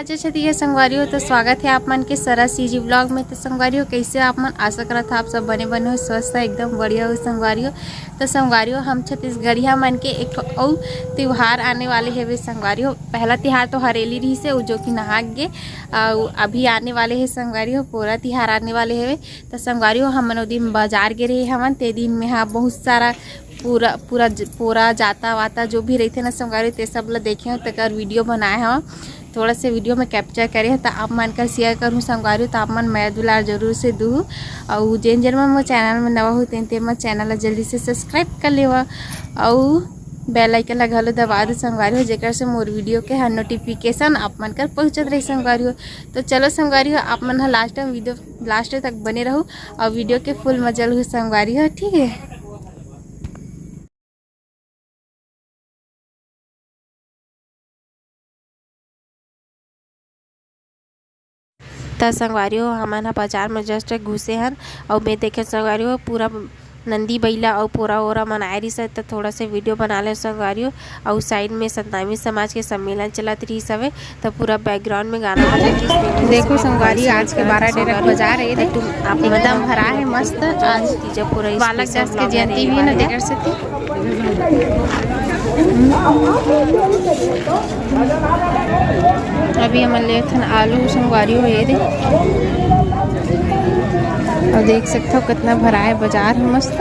बजे छती है संगवारियों। तो स्वागत है आप मन के सरा सीजी ब्लॉग में। तो संगवारियों कैसे आप मन आशा करत आप सब बने बने हो स्वस्थ है एकदम बढ़िया हो संगवारियों। तो संगवारियों हम छत्तीसगढ़िया मन के एक और त्यौहार आने वाले है वे संगवारियों। पहला त्यौहार तो हरेली रही से जो कि नहा गे अभी आने वाले है संगवारियों। पूरा त्यौहार आने वाले है। तो संगवारियों हम मन दिन बाजार गे रहे हमन ते दिन में हाँ बहुत सारा पूरा जाता वाता जो भी रहते ना संगवारी ते सब ला देखे तक वीडियो बनाए हम थोड़ा से वीडियो में कैप्चर करे तो आप मन का शेयर करूँ संगवारी। तो आप मन मैं दुलार जरूर से दूँ और जेन जेन मैं चैनल में नवा हो तेन मैं चैनल जल्दी से सब्सक्राइब कर लेवा और बेल आइकन ला घलो दबा दो संगवारी हो जेकर से मोर वीडियो के हर नोटिफिकेशन आप मन कर पहुँचत रही संगवारी हो। तो चलो संगवारी हो आप मन लास्ट तक बने रहो और वीडियो के फुल मजा लो संगवारी हो। ठीक है। तो संगवारियों हमन बाजार में जस्ट घुसे हन और मैं देखे संगवारियों पूरा नंदी बैला और पूरा ओरा मनाए रही तो थोड़ा से वीडियो बना ले संगवारियों। और साइड में सतनामी समाज के सम्मेलन चलत रही सवे तो पूरा बैकग्राउंड में गाना देखो संगवारी आज के 12 डेरक बाजार है एकदम भरा है मस्त। आज तीजा पूरा बालक दास के जयंती भी ना देकर से अभी हम ले आलू संगवारी हो ये दे और देख सकते हो कितना भरा है बाजार है मस्त।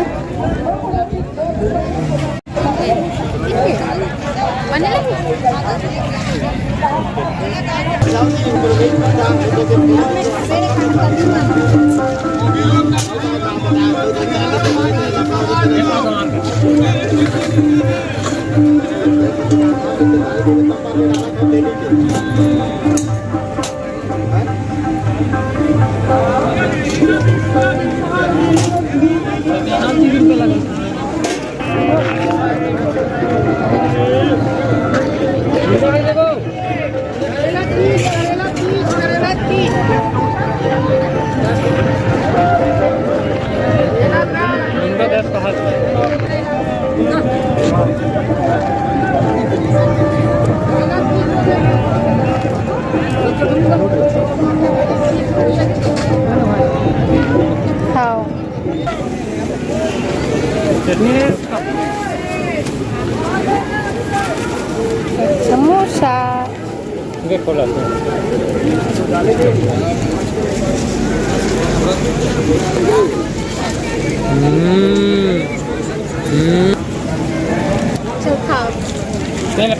समोसा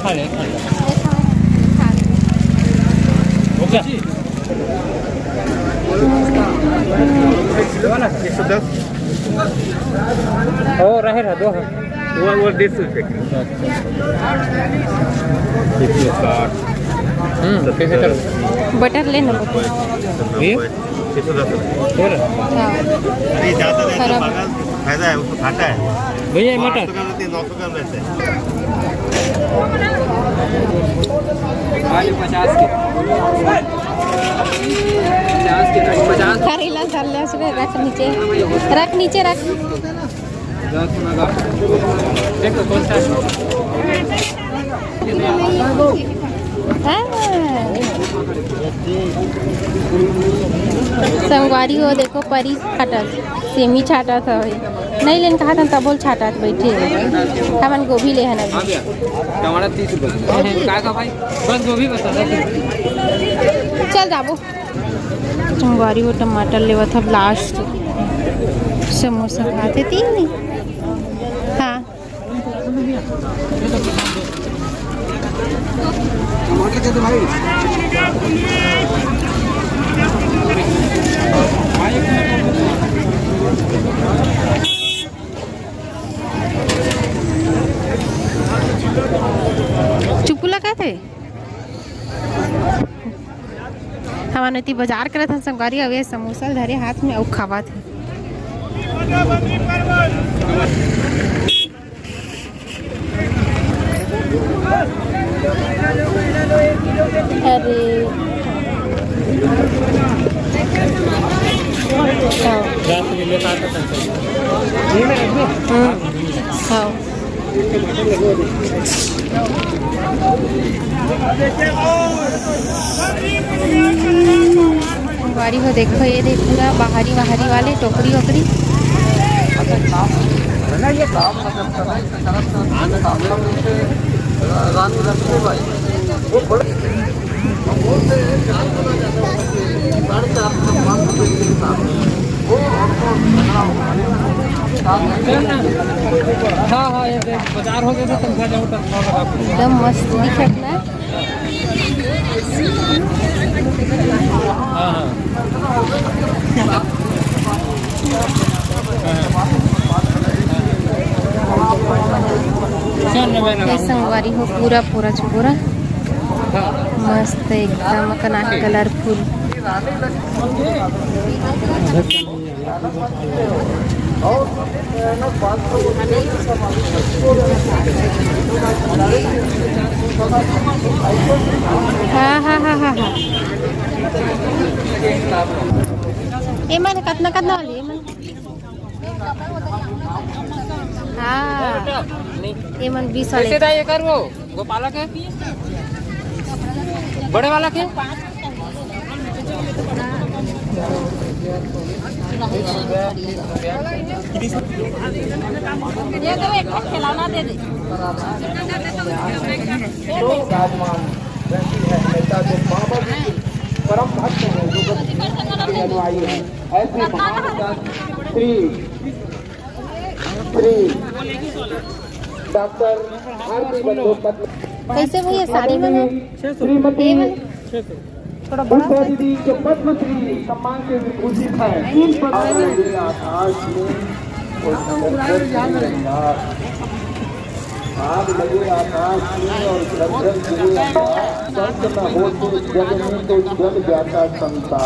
खा ले और रहे रहा दो वो 150 रुपये बटर लेना फायदा है उसको खाता है भैया मटर 900 ग्राम रहते हैं 50 करेला डाल से रख नीचे रख देखो कौन सा संगवारी हो देखो परी छाटत सेमी छाटत है नहीं लेन कहा था तब बोल छाटत बैठे हमन गोभी ले हन अभी टमाटर 30 रुपये का भाई बस गोभी बता चल जाबो। संगवारी हो टमाटर लेवा था लास्ट समोसा खाते तीन नहीं हाँ टमाटर के तो भाई चुप लगा थे हमारे बाजार करे थे संगवारी अवे समोसा धरे हाथ में और खावा थे। अरे खाओ संगवारी हो देखो ये देख पूरा बाहरी वाले टोकरी वोकरी। हाँ हाँ ये बाजार हो गया था तब जाऊँ एकदम मस्त दिखत ना। हाँ हाँ ये संगवारी हो पूरा छुरा मस्त एकदम कना कलरफुल। हाँ हाँ हाँ हाँ हाँ ये मन कितना वाली ये मन। हाँ ये मन 20 वाले। कैसे था ये कर वो गोपालक है बड़े वाला के खिलौना दे दे। परम भक्त है जो के अनुयायी है। ऐसे महान श्री डॉक्टर आरती बंदोपाध्याय कैसे भैया साड़ी बना श्रीमती थोड़ा बड़ा उषा दीदी जो पद्मश्री सम्मान से विभूषित है। आकाश में आग लगे आकाश में और गर्जन गिरे आकाश, संत न हो तो जग में तो जग जाता संता।